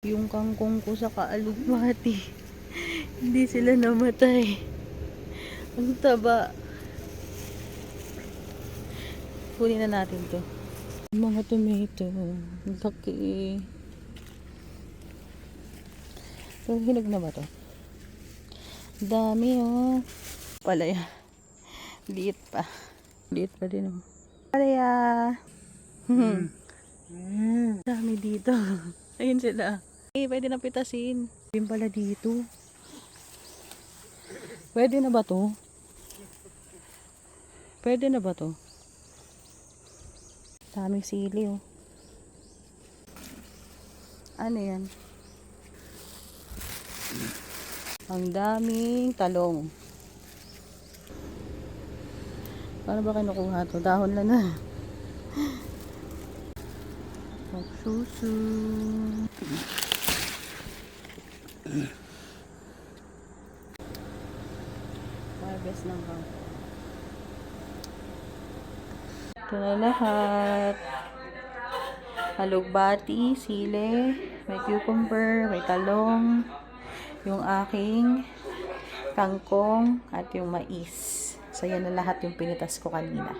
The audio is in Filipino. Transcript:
Yung kangkong ko sa kaalugbati. Hindi sila namatay. Ang taba. Kunin na natin to. Mga tomato. Laki. So, hinog na ba to? Dami oh. Palaya. Liit pa. Liit pa din oh. Palaya. Dami dito. Ayun sila. Pwede na pitasin. Ayun pala dito. Pwede na ba to? Pwede na ba to? Daming sili oh. Ano yan? Ang daming talong. Paano ba kinukuha to? Dahon lang na. Magsusu. Harvest ng kangkong. Ito na lahat. Alugbati, sili, may cucumber, may talong, yung aking kangkong, at yung mais. So, yan na lahat yung pinitas ko kanina.